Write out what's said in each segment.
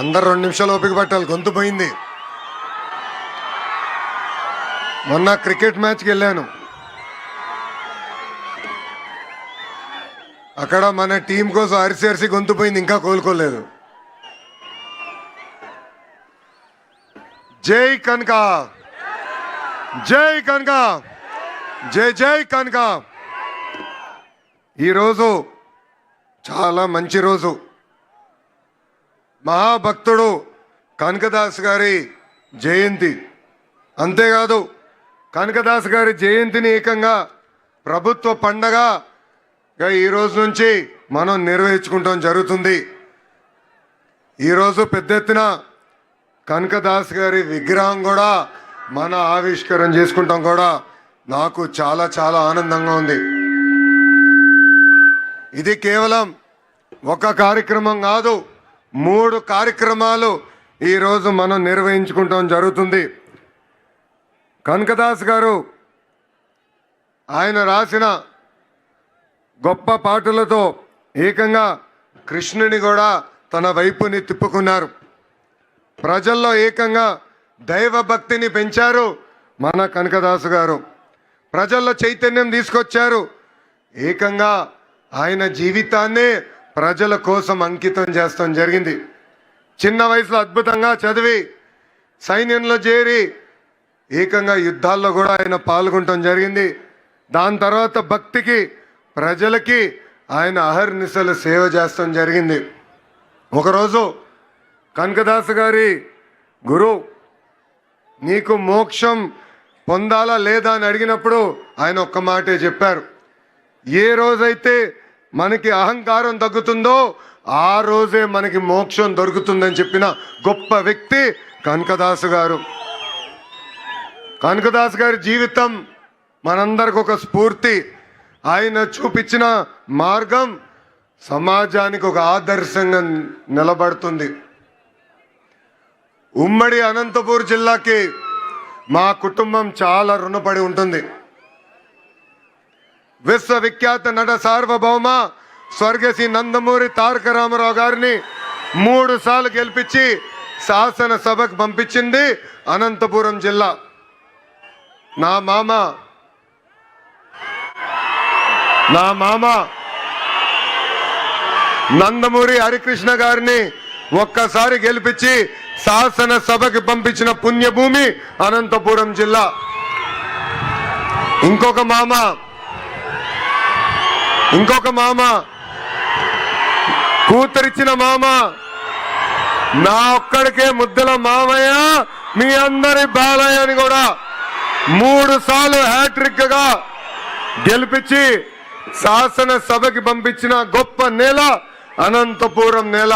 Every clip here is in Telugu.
అందరు 2 నిమిషాలు ఓపిక పట్టాలి, గొంతు పోయింది. మొన్న క్రికెట్ మ్యాచ్కి వెళ్ళాను. అక్కడ మన టీం కోసం అరిసి గొంతు పోయింది, ఇంకా కోలుకోలేదు. జై కనక, జై కనక, జై జై కనక. ఈరోజు చాలా మంచి రోజు. మహాభక్తుడు కనకదాస్ గారి జయంతి. అంతేకాదు కనకదాస్ గారి జయంతిని ఏకంగా ప్రభుత్వ పండగగా ఈరోజు నుంచి మనం నిర్వహించుకుంటాం జరుగుతుంది. ఈరోజు పెద్ద ఎత్తున కనకదాస్ గారి విగ్రహం కూడా మన ఆవిష్కరణ చేసుకుంటాం కూడా నాకు చాలా చాలా ఆనందంగా ఉంది. ఇది కేవలం ఒక కార్యక్రమం కాదు, 3 కార్యక్రమాలు ఈరోజు మనం నిర్వహించుకుంటాం జరుగుతుంది. కనకదాస్ గారు ఆయన రాసిన గొప్ప పాటలతో ఏకంగా కృష్ణుని కూడా తన వైపుని తిప్పుకున్నారు. ప్రజల్లో ఏకంగా దైవ భక్తిని పెంచారు మన కనకదాసు గారు. ప్రజల్లో చైతన్యం తీసుకొచ్చారు. ఏకంగా ఆయన జీవితాన్నే ప్రజల కోసం అంకితం చేస్తాం జరిగింది. చిన్న వయసులో అద్భుతంగా చదివి సైన్యంలో చేరి ఏకంగా యుద్ధాల్లో కూడా ఆయన పాల్గొనటం జరిగింది. దాని తర్వాత భక్తికి ప్రజలకి ఆయన అహర్నిశలు సేవ చేస్తాం జరిగింది. ఒకరోజు కనకదాసు గారి గురువు నీకు మోక్షం పొందాలా లేదా అని అడిగినప్పుడు ఆయన ఒక్క మాటే చెప్పారు, ఏ రోజైతే మనకి అహంకారం తగ్గుతుందో ఆ రోజే మనకి మోక్షం దొరుకుతుందని చెప్పిన గొప్ప వ్యక్తి కనకదాసు గారు. కనకదాసు గారి జీవితం మనందరికి ఒక స్ఫూర్తి. ఆయన చూపించిన మార్గం సమాజానికి ఒక ఆదర్శంగా నిలబడుతుంది. ఉమ్మడి అనంతపూర్ జిల్లాకి మా కుటుంబం చాలా రుణపడి ఉంటుంది. విశ్వవిఖ్యాత నట సార్వభౌమ స్వర్గశ్రీ నందమూరి తారక రామారావు గారిని 3 సార్లు గెలిపించి శాసనసభకు పంపించింది అనంతపురం జిల్లా. నా మామ నందమూరి హరికృష్ణ గారిని ఒక్కసారి గెలిపించి శాసనసభకి పంపించిన పుణ్యభూమి అనంతపురం జిల్లా. ఇంకొక మామ కూతురిచ్చిన మామ నా ఒక్కడికే ముద్దుల మామయ్య మీ అందరి బాలయ్య అని కూడా 3 సార్లు హ్యాట్రిక్ గా గెలిపించి శాసనసభకి పంపించిన గొప్ప నేల అనంతపురం నేల.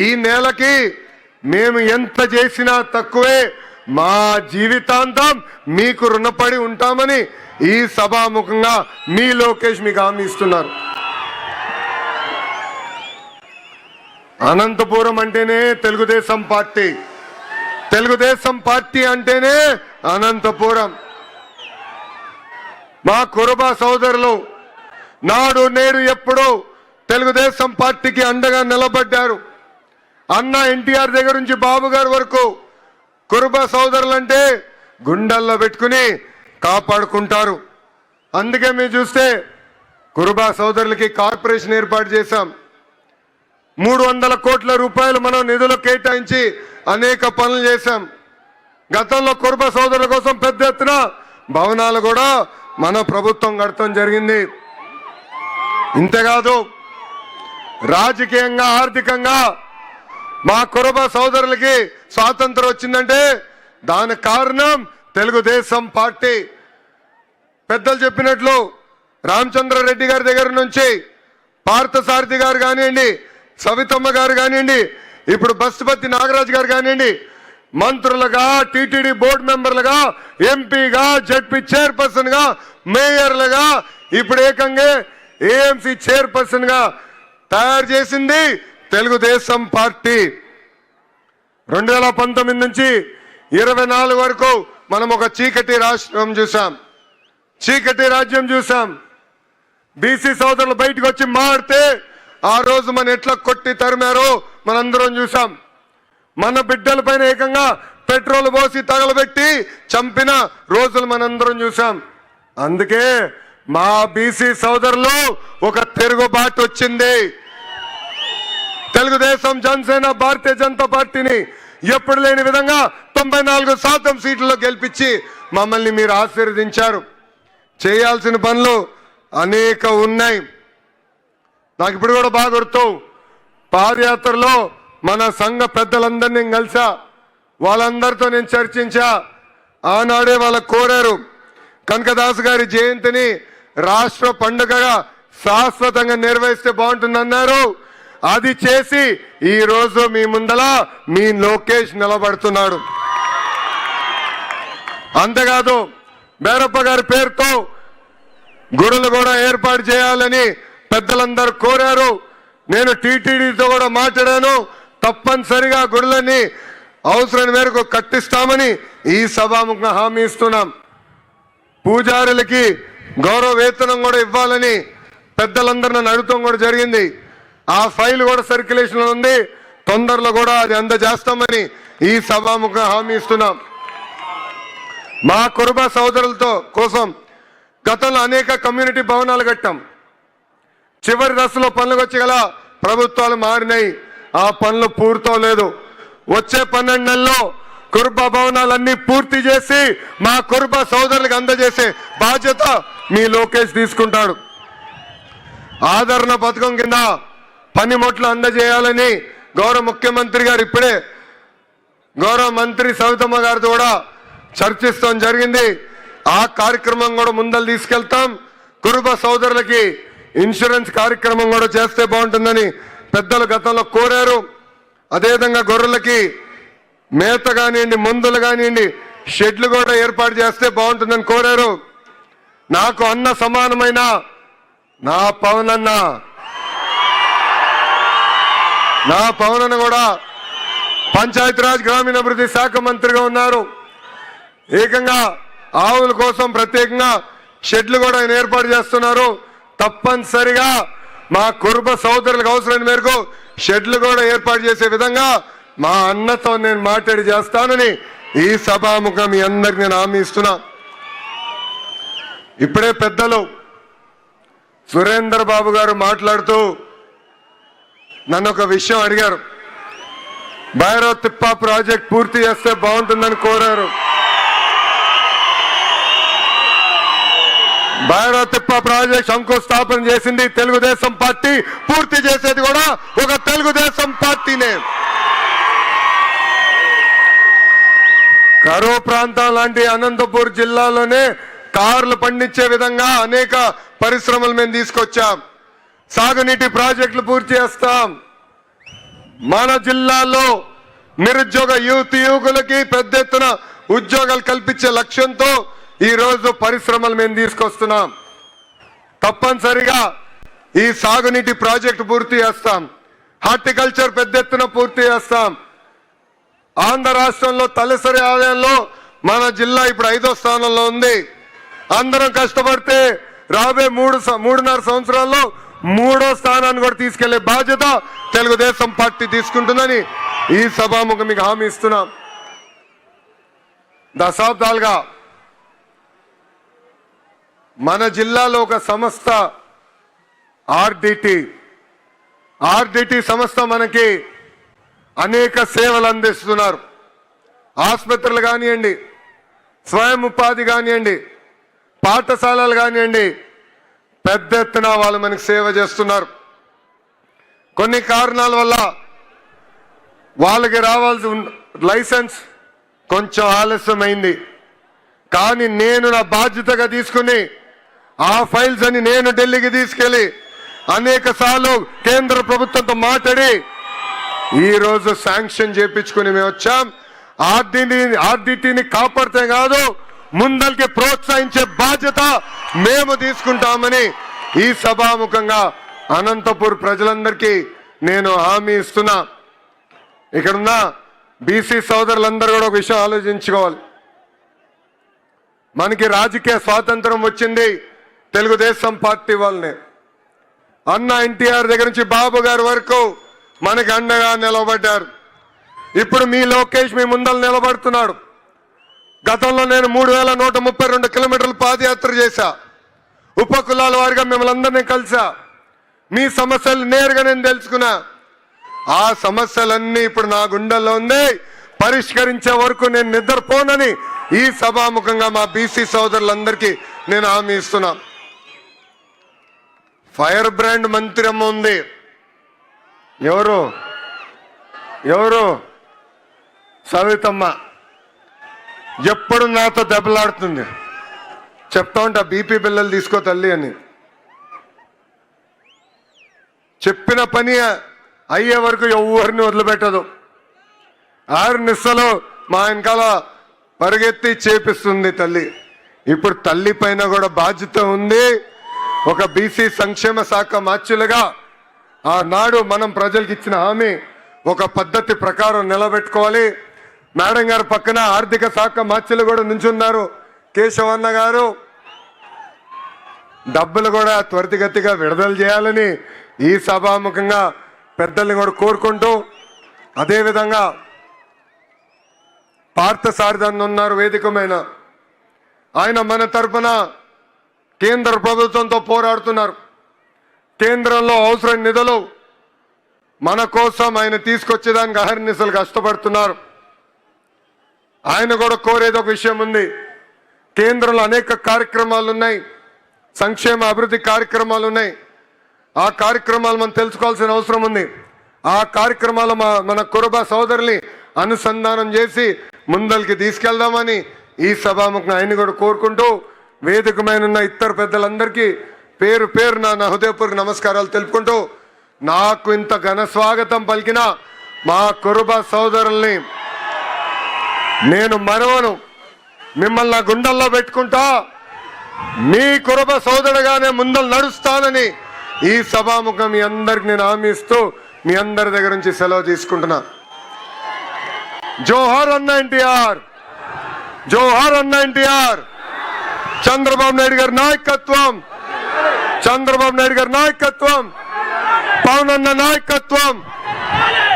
ఈ నేలకి మేము ఎంత చేసినా తక్కువే. మా జీవితాంతం మీకు రుణపడి ఉంటామని ఈ సభాముఖంగా మీ లోకేష్ మీకు హామీ ఇస్తున్నారు. అనంతపురం అంటేనే తెలుగుదేశం పార్టీ, తెలుగుదేశం పార్టీ అంటేనే అనంతపురం. మా కురుబ సోదరులు నాడు నేడు ఎప్పుడూ తెలుగుదేశం పార్టీకి అండగా నిలబడ్డారు. అన్న ఎన్టీఆర్ దగ్గర నుంచి బాబు గారి వరకు కురుబ సోదరులంటే గుండెల్లో పెట్టుకుని కాపాడుకుంటారు. అందుకే మీరు చూస్తే కురుబ సోదరులకి కార్పొరేషన్ ఏర్పాటు చేశాం. 300 కోట్ల రూపాయలు మనం నిధులు కేటాయించి అనేక పనులు చేశాం. గతంలో కురుబ సోదరుల కోసం పెద్ద ఎత్తున భవనాలు కూడా మన ప్రభుత్వం కడతాం జరిగింది. ఇంతేకాదు రాజకీయంగా ఆర్థికంగా మా కురుబ సోదరులకి స్వాతంత్రం వచ్చిందంటే దానికి కారణం తెలుగుదేశం పార్టీ. పెద్దలు చెప్పినట్లు రామచంద్రారెడ్డి గారి దగ్గర నుంచి పార్థసారథి గారు కానివ్వండి, సవితమ్మ గారు కానివ్వండి, ఇప్పుడు బస్సుపతి నాగరాజు గారు కానివ్వండి, మంత్రులుగా, టీటీడీ బోర్డు మెంబర్లుగా, ఎంపీగా, జడ్పీ చైర్పర్సన్ గా, మేయర్లుగా, ఇప్పుడు ఏకంగా ఏఎంసీ చైర్పర్సన్ గా తయారు చేసింది తెలుగుదేశం పార్టీ. 2019 నుంచి 24 వరకు మనం ఒక చీకటి రాష్ట్రం చూసాం, చీకటి రాజ్యం చూసాం. బీసీ సోదరులు బయటకు వచ్చి మాడితే ఆ రోజు మన ఎట్లా కొట్టి తరిమారో మనందరం చూసాం. మన బిడ్డలపైన ఏకంగా పెట్రోల్ పోసి తగలబెట్టి చంపిన రోజులు మనందరం చూసాం. అందుకే మా బీసీ సోదరులు ఒక తిరుగుబాటు వచ్చింది. తెలుగుదేశం, జనసేన, భారతీయ జనతా పార్టీని ఎప్పుడు లేని విధంగా 94% సీట్లలో గెలిపించి మమ్మల్ని మీరు ఆశీర్వదించారు. చేయాల్సిన పనులు అనేక ఉన్నాయి. నాకు ఇప్పుడు కూడా బాగా గుర్తు, పాదయాత్రలో మన సంఘ పెద్దలందరినీ కలిసా, వాళ్ళందరితో నేను చర్చించా. ఆనాడే వాళ్ళకు కోరారు కనకదాస్ గారి జయంతిని రాష్ట్ర పండుగగా శాశ్వతంగా నిర్వహిస్తే బాగుంటుందన్నారు. అది చేసి ఈ రోజు మీ ముందల మీ లోకేష్ నిలబడుతున్నాడు. అంతేకాదు బేరప్ప గారి పేరుతో గుడులు కూడా ఏర్పాటు చేయాలని పెద్దలందరూ కోరారు. నేను టీటీడీతో కూడా మాట్లాడాను. తప్పనిసరిగా గుడులన్నీ అవసరం మేరకు కట్టిస్తామని ఈ సభాముఖంగా హామీ ఇస్తున్నాం. పూజారులకి గౌరవ వేతనం కూడా ఇవ్వాలని పెద్దలందరూ నన్ను అడుగుతాం కూడా జరిగింది. ఆ ఫైల్ కూడా సర్క్యులేషన్ లో ఉంది. తొందరలో కూడా అది అందజేస్తామని ఈ సభాముఖంగా హామీ ఇస్తున్నాం. మా కురుబ సోదరులతో కోసం గతంలో అనేక కమ్యూనిటీ భవనాలు కట్టాం. చివరి దశలో పనులకు వచ్చి గల ప్రభుత్వాలు మారినాయి. ఆ పనులు పూర్తవలేదు. వచ్చే 12 నెలల్లో కురుబ భవనాలన్నీ పూర్తి చేసి మా కురుబ సోదరులకు అందజేసే బాధ్యత మీ లోకేష్ తీసుకుంటాడు. ఆదరణ పథకం కింద పనిముట్లు అందజేయాలని గౌరవ ముఖ్యమంత్రి గారు ఇప్పుడే గౌరవ మంత్రి సవితమ్మ గారితో కూడా చర్చిస్తాం జరిగింది. ఆ కార్యక్రమం కూడా ముందలు తీసుకెళ్తాం. కురుబ సోదరులకి ఇన్సూరెన్స్ కార్యక్రమం కూడా చేస్తే బాగుంటుందని పెద్దలు గతంలో కోరారు. అదేవిధంగా గొర్రెలకి మేత కానివ్వండి, మందులు కానివ్వండి, షెడ్లు కూడా ఏర్పాటు చేస్తే బాగుంటుందని కోరారు. నాకు అన్న సమానమైన నా పవనన్న కూడా పంచాయతీరాజ్ గ్రామీణాభివృద్ధి శాఖ మంత్రిగా ఉన్నారు. ఏకంగా ఆవుల కోసం ప్రత్యేకంగా షెడ్లు కూడా ఆయన ఏర్పాటు చేస్తున్నారు. తప్పనిసరిగా మా కురుబ సోదరులకు అవసరమైన మేరకు షెడ్లు కూడా ఏర్పాటు చేసే విధంగా మా అన్నతో నేను మాట్లాడి చేస్తానని ఈ సభాముఖం మీ అందరికి నేను హామీ ఇస్తున్నా. ఇప్పుడే పెద్దలు సురేందర్ బాబు గారు మాట్లాడుతూ నన్ను ఒక విషయం అడిగారు. భైరవ్ తిప్ప ప్రాజెక్ట్ పూర్తి చేస్తే బాగుంటుందని కోరారు. భైరవ్ తిప్ప ప్రాజెక్ట్ శంకుస్థాపన చేసింది తెలుగుదేశం పార్టీ, పూర్తి చేసేది కూడా ఒక తెలుగుదేశం పార్టీనే. కరువు ప్రాంతం లాంటి అనంతపూర్ జిల్లాలోనే కార్లు పండించే విధంగా అనేక పరిశ్రమలు మేము తీసుకొచ్చాం. సాగునీటి ప్రాజెక్టులు పూర్తి చేస్తాం. మన జిల్లాలో నిరుద్యోగ యువకులకి పెద్ద ఎత్తున ఉద్యోగాలు కల్పించే లక్ష్యంతో ఈ రోజు పరిశ్రమలు మేము తీసుకొస్తున్నాం. తప్పనిసరిగా ఈ సాగునీటి ప్రాజెక్టు పూర్తి చేస్తాం. హార్టికల్చర్ పెద్ద ఎత్తున పూర్తి చేస్తాం. ఆంధ్ర రాష్ట్రంలో తలసరి ఆదాయంలో మన జిల్లా ఇప్పుడు 5వ స్థానంలో ఉంది. అందరం కష్టపడితే రాబోయే 3.5 సంవత్సరాల్లో 3వ స్థానాన్ని కూడా తీసుకెళ్లే బాధ్యత తెలుగుదేశం పార్టీ తీసుకుంటుందని ఈ సభాముఖం మీకు హామీ ఇస్తున్నాం. దశాబ్దాలుగా మన జిల్లాలో ఒక సంస్థ ఆర్డిటి సంస్థ మనకి అనేక సేవలు అందిస్తున్నారు. ఆసుపత్రులు కానివ్వండి, స్వయం ఉపాధి కానివ్వండి, పాఠశాలలు కానివ్వండి, పెద్ద ఎత్తున వాళ్ళు మనకి సేవ చేస్తున్నారు. కొన్ని కారణాల వల్ల వాళ్ళకి రావాల్సిన లైసెన్స్ కొంచెం ఆలస్యమైంది. కానీ నేను నా బాధ్యతగా తీసుకుని ఆ ఫైల్స్ అని నేను ఢిల్లీకి తీసుకెళ్లి అనేక సార్లు కేంద్ర ప్రభుత్వంతో మాట్లాడి ఈ రోజు శాంక్షన్ చేయించుకుని మేము వచ్చాం. ఆర్డిటిని కాపాడితే కాదు, ముందరికి ప్రోత్సహించే బాధ్యత మేము తీసుకుంటామని ఈ సభాముఖంగా అనంతపూర్ ప్రజలందరికీ నేను హామీ ఇస్తున్నా. ఇక్కడున్న బీసీ సోదరులందరూ కూడా ఒక విషయం ఆలోచించుకోవాలి. మనకి రాజకీయ స్వాతంత్రం వచ్చింది తెలుగుదేశం పార్టీ వల్లనే. అన్న ఎన్టీఆర్ దగ్గర నుంచి బాబు గారి వరకు మనకి అండగా నిలబడ్డారు. ఇప్పుడు మీ లోకేష్ మీ ముందర నిలబడుతున్నాడు. గతంలో నేను 3132 కిలోమీటర్లు పాదయాత్ర చేశా. ఉపకులాల వారిగా మిమ్మల్ని అందరినీ కలిసా. మీ సమస్యలు నేరుగా నేను తెలుసుకున్నా. ఆ సమస్యలన్నీ ఇప్పుడు నా గుండెల్లో ఉంది. పరిష్కరించే వరకు నేను నిద్రపోనని ఈ సభాముఖంగా మా బీసీ సోదరులందరికీ నేను హామీ ఇస్తున్నా. ఫైర్ బ్రాండ్ మంత్రి అమ్మ ఉంది. ఎవరు సవితమ్మ. ఎప్పుడు నాతో దెబ్బలాడుతుంది. చెప్తా ఉంటా బీపీ బిల్లలు తీసుకో తల్లి అని. చెప్పిన పని అయ్యే వరకు ఎవరిని వదిలిపెట్టదు. 6 నిమిషాలు మా వెనకాల పరిగెత్తి చేపిస్తుంది తల్లి. ఇప్పుడు తల్లి పైన కూడా బాధ్యత ఉంది. ఒక బీసీ సంక్షేమ శాఖ మార్చులుగా ఆనాడు మనం ప్రజలకు ఇచ్చిన హామీ ఒక పద్ధతి ప్రకారం నిలబెట్టుకోవాలి. మేడం గారు పక్కన ఆర్థిక శాఖ మార్చులు కూడా నుంచున్నారు, కేశవన్న గారు. డబ్బులు కూడా త్వరితగతిగా విడుదల చేయాలని ఈ సభాముఖంగా పెద్దల్ని కూడా కోరుకుంటూ, అదేవిధంగా పార్థసారథి ఉన్నారు వేదికమైన. ఆయన మన తరఫున కేంద్ర ప్రభుత్వంతో పోరాడుతున్నారు. కేంద్రంలో అవసరం నిధులు మన కోసం ఆయన తీసుకొచ్చేదానికి అహర్నిశలు కష్టపడుతున్నారు. ఆయన కూడా కోరేది ఒక విషయం ఉంది. కేంద్రంలో అనేక కార్యక్రమాలు ఉన్నాయి, సంక్షేమ అభివృద్ధి కార్యక్రమాలు ఉన్నాయి. ఆ కార్యక్రమాలు మనం తెలుసుకోవాల్సిన అవసరం ఉంది. ఆ కార్యక్రమాలు మన కురుబ సోదరుల్ని అనుసంధానం చేసి ముందరికి తీసుకెళ్దామని ఈ సభాముఖంగా ఆయన కూడా కోరుకుంటూ, వేదికమైన ఇతర పెద్దలందరికీ పేరు పేరు నా హృదయపూర్వక నమస్కారాలు తెలుపుకుంటూ, నాకు ఇంత ఘన స్వాగతం పలికిన మా కురుబ సోదరుల్ని నేను మరవను. మిమ్మల్ని నా గుండెల్లో పెట్టుకుంటా. మీ కురుబ సోదరుడుగానే ముందలు నడుస్తానని ఈ సభాముఖం మీ అందరికి నేను హామీ ఇస్తూ మీ అందరి దగ్గర నుంచి సెలవు తీసుకుంటున్నా. జోహార్ అన్న ఎన్టీఆర్, జోహార్ అన్న ఎన్టీఆర్. చంద్రబాబు నాయుడు గారి నాయకత్వం, చంద్రబాబు నాయుడు గారి నాయకత్వం, పవన్ అన్న నాయకత్వం,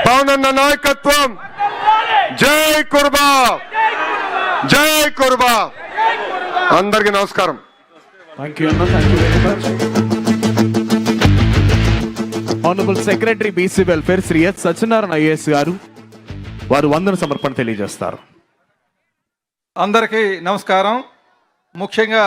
పవన్ అన్న నాయకత్వం. జై కుర్బా, జై కుర్బా. అందరికీ నమస్కారం. Thank you, Anna. Thank you very much. Honorable Secretary BC Welfare Sri S. Satyanarayana IAS గారు వారు వందన సమర్పణ తెలియజేస్తారు. అందరికీ నమస్కారం. ముఖ్యంగా